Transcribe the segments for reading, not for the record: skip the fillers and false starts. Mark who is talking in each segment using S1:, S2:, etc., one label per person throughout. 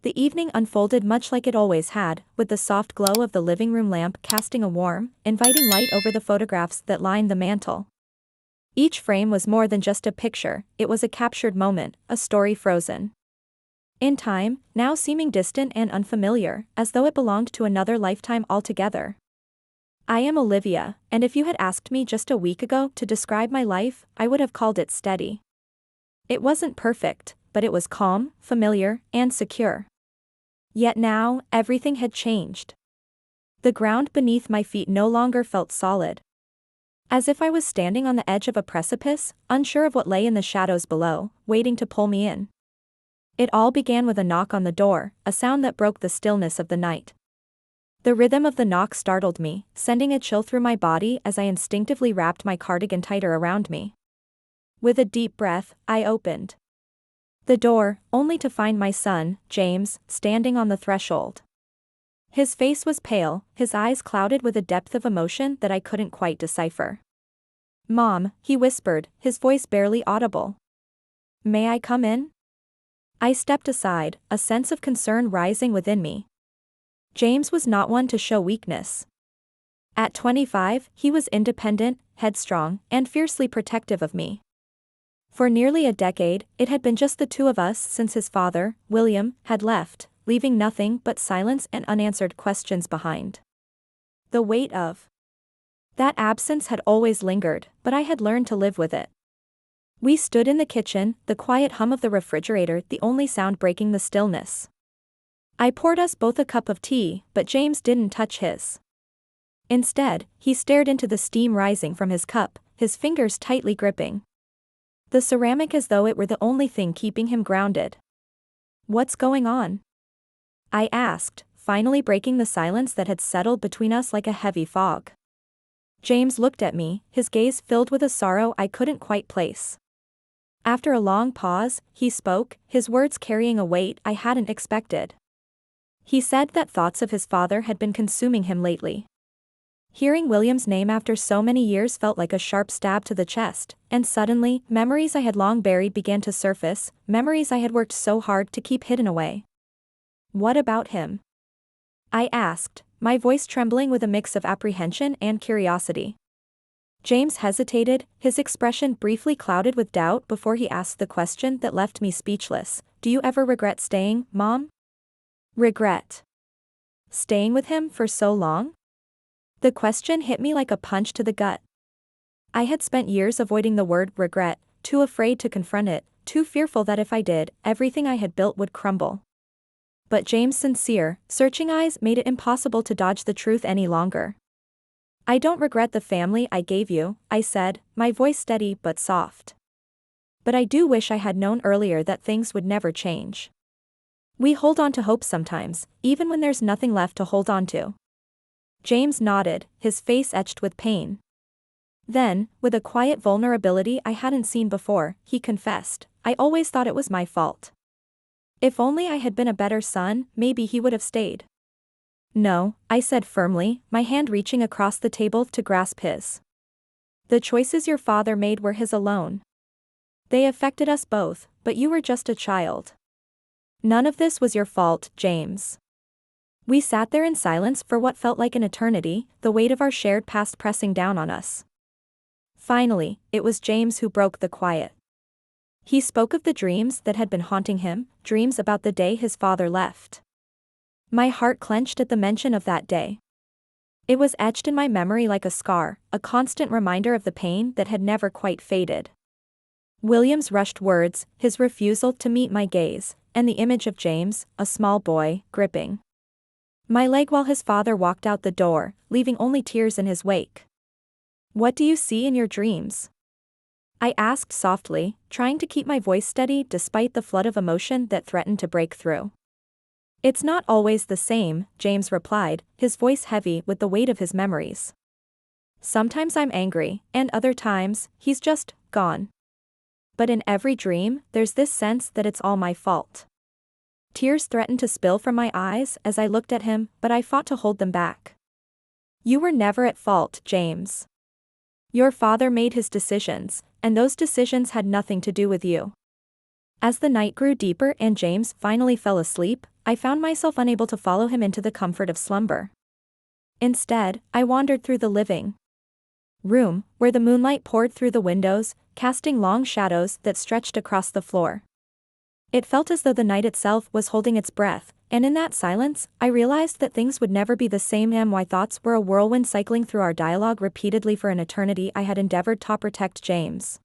S1: The evening unfolded much like it always had, with the soft glow of the living room lamp casting a warm, inviting light over the photographs that lined the mantel. Each frame was more than just a picture, it was a captured moment, a story frozen in time, now seeming distant and unfamiliar, as though it belonged to another lifetime altogether. I am Olivia, and if you had asked me just a week ago to describe my life, I would have called it steady. It wasn't perfect, but it was calm, familiar, and secure. Yet now, everything had changed. The ground beneath my feet no longer felt solid. As if I was standing on the edge of a precipice, unsure of what lay in the shadows below, waiting to pull me in. It all began with a knock on the door, a sound that broke the stillness of the night. The rhythm of the knock startled me, sending a chill through my body as I instinctively wrapped my cardigan tighter around me. With a deep breath, I opened the door, only to find my son, James, standing on the threshold. His face was pale, his eyes clouded with a depth of emotion that I couldn't quite decipher. "Mom," he whispered, his voice barely audible. "May I come in?" I stepped aside, a sense of concern rising within me. James was not one to show weakness. At 25, he was independent, headstrong, and fiercely protective of me. For nearly a decade, it had been just the two of us since his father, William, had left, leaving nothing but silence and unanswered questions behind. The weight of that absence had always lingered, but I had learned to live with it. We stood in the kitchen, the quiet hum of the refrigerator the only sound breaking the stillness. I poured us both a cup of tea, but James didn't touch his. Instead, he stared into the steam rising from his cup, his fingers tightly gripping the ceramic as though it were the only thing keeping him grounded. "What's going on?" I asked, finally breaking the silence that had settled between us like a heavy fog. James looked at me, his gaze filled with a sorrow I couldn't quite place. After a long pause, he spoke, his words carrying a weight I hadn't expected. He said that thoughts of his father had been consuming him lately. Hearing William's name after so many years felt like a sharp stab to the chest, and suddenly, memories I had long buried began to surface, memories I had worked so hard to keep hidden away. "What about him?" I asked, my voice trembling with a mix of apprehension and curiosity. James hesitated, his expression briefly clouded with doubt before he asked the question that left me speechless. "Do you ever regret staying, Mom?" Regret? Staying with him for so long? The question hit me like a punch to the gut. I had spent years avoiding the word regret, too afraid to confront it, too fearful that if I did, everything I had built would crumble. But James' sincere, searching eyes made it impossible to dodge the truth any longer. "I don't regret the family I gave you," I said, my voice steady but soft. "But I do wish I had known earlier that things would never change." We hold on to hope sometimes, even when there's nothing left to hold on to. James nodded, his face etched with pain. Then, with a quiet vulnerability I hadn't seen before, he confessed, "I always thought it was my fault. If only I had been a better son, maybe he would have stayed." "No," I said firmly, my hand reaching across the table to grasp his. "The choices your father made were his alone. They affected us both, but you were just a child. None of this was your fault, James." We sat there in silence for what felt like an eternity, the weight of our shared past pressing down on us. Finally, it was James who broke the quiet. He spoke of the dreams that had been haunting him, dreams about the day his father left. My heart clenched at the mention of that day. It was etched in my memory like a scar, a constant reminder of the pain that had never quite faded. William's rushed words, his refusal to meet my gaze, and the image of James, a small boy, gripping my leg while his father walked out the door, leaving only tears in his wake. "What do you see in your dreams?" I asked softly, trying to keep my voice steady despite the flood of emotion that threatened to break through. "It's not always the same," James replied, his voice heavy with the weight of his memories. "Sometimes I'm angry, and other times, he's just gone. But in every dream, there's this sense that it's all my fault." Tears threatened to spill from my eyes as I looked at him, but I fought to hold them back. "You were never at fault, James. Your father made his decisions, and those decisions had nothing to do with you." As the night grew deeper and James finally fell asleep, I found myself unable to follow him into the comfort of slumber. Instead, I wandered through the living room, where the moonlight poured through the windows, casting long shadows that stretched across the floor. It felt as though the night itself was holding its breath, and in that silence, I realized that things would never be the same. My thoughts were a whirlwind cycling through our dialogue repeatedly for an eternity. I had endeavored to protect James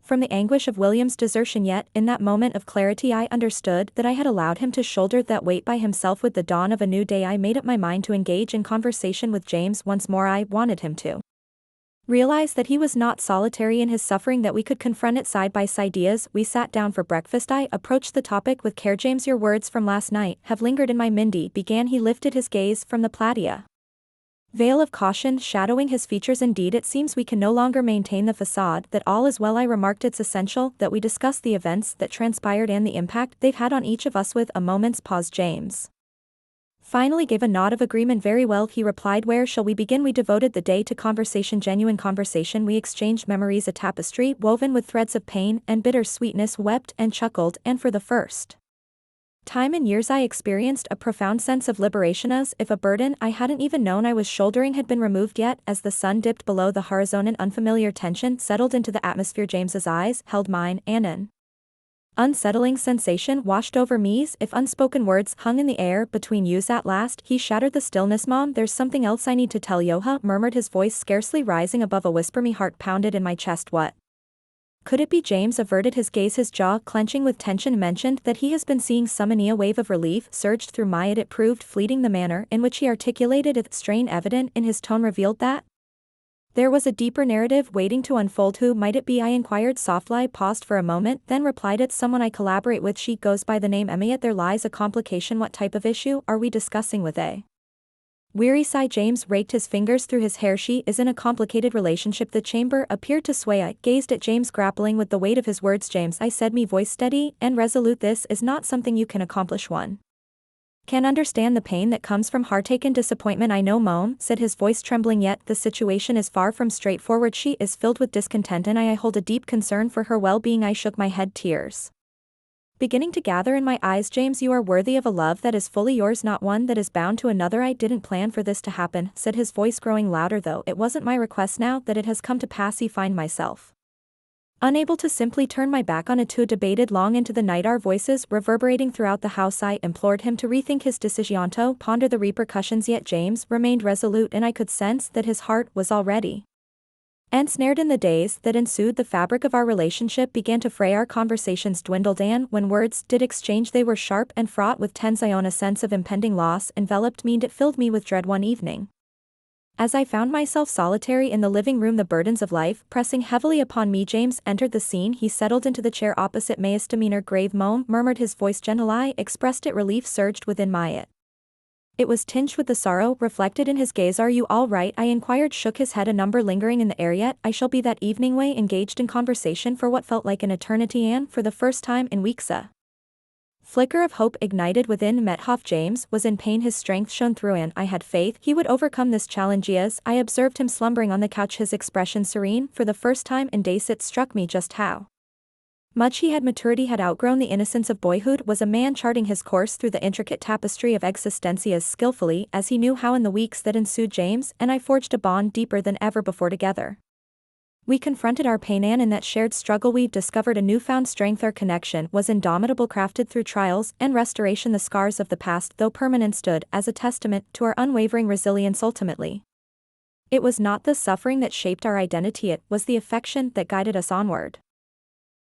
S1: from the anguish of William's desertion, yet in that moment of clarity I understood that I had allowed him to shoulder that weight by himself. With the dawn of a new day, I made up my mind to engage in conversation with James once more. I wanted him to realize that he was not solitary in his suffering, that we could confront it side by side. As we sat down for breakfast, I approached the topic with care. James, your words from last night have lingered in my mind, began. He lifted his gaze from the platia veil of caution shadowing his features. Indeed, it seems we can no longer maintain the facade that all is well, I remarked. It's essential that we discuss the events that transpired and the impact they've had on each of us. With a moment's pause, James finally gave a nod of agreement. Very well, he replied. Where shall we begin? We devoted the day to conversation, genuine conversation. We exchanged memories, a tapestry woven with threads of pain and bitter sweetness, wept and chuckled, and for the first time in years I experienced a profound sense of liberation, as if a burden I hadn't even known I was shouldering had been removed. Yet, as the sun dipped below the horizon, an unfamiliar tension settled into the atmosphere. James's eyes held mine, and an unsettling sensation washed over me, as if unspoken words hung in the air between us. At last, he shattered the stillness. Mom, there's something else I need to tell you, murmured his voice scarcely rising above a whisper. My heart pounded in my chest. What could it be? James averted his gaze, his jaw clenching with tension. Mentioned that he has been seeing someone. A wave of relief surged through my it proved fleeting. The manner in which he articulated it, strain evident in his tone, revealed that there was a deeper narrative waiting to unfold. Who might it be? I inquired softly. I paused for a moment, then replied, it's someone I collaborate with. She goes by the name Emma. Yet there lies a complication. What type of issue are we discussing? With a weary sigh, James raked his fingers through his hair. She is in a complicated relationship. The chamber appeared to sway. I gazed at James, grappling with the weight of his words. James, I said, me voice steady and resolute, this is not something you can accomplish. One can understand the pain that comes from heartache and disappointment. I know, Mom, said his voice trembling, yet the situation is far from straightforward. She is filled with discontent, and I hold a deep concern for her well-being. I shook my head, tears beginning to gather in my eyes. James, you are worthy of a love that is fully yours, not one that is bound to another. I didn't plan for this to happen, said his voice growing louder, though it wasn't my request. Now that it has come to pass, I find myself unable to simply turn my back on it. To debated long into the night, our voices reverberating throughout the house. I implored him to rethink his decision, to ponder the repercussions, yet James remained resolute, and I could sense that his heart was already ensnared in the days that ensued. The fabric of our relationship began to fray, our conversations dwindled, and when words did exchange, they were sharp and fraught with tension. A sense of impending loss enveloped me, and it filled me with dread. One evening, as I found myself solitary in the living room, the burdens of life pressing heavily upon me, James entered the scene. He settled into the chair opposite me, his demeanor grave. Mom, murmured his voice gentle. I expressed it. Relief surged within my it was tinged with the sorrow reflected in his gaze. Are you all right? I inquired. Shook his head, a number lingering in the air. Yet I shall be that evening. Way engaged in conversation for what felt like an eternity, and for the first time in weeks a flicker of hope ignited within. Methoff, James was in pain, his strength shone through, and I had faith he would overcome this challenge. As I observed him slumbering on the couch, his expression serene, for the first time in days it struck me just how much he had matured. He had outgrown the innocence of boyhood, was a man charting his course through the intricate tapestry of existentia as skillfully as he knew how. In the weeks that ensued, James and I forged a bond deeper than ever before. Together we confronted our pain, and in that shared struggle we discovered a newfound strength. Our connection was indomitable, crafted through trials and restoration. The scars of the past, though permanent, stood as a testament to our unwavering resilience. Ultimately, it was not the suffering that shaped our identity, it was the affection that guided us onward.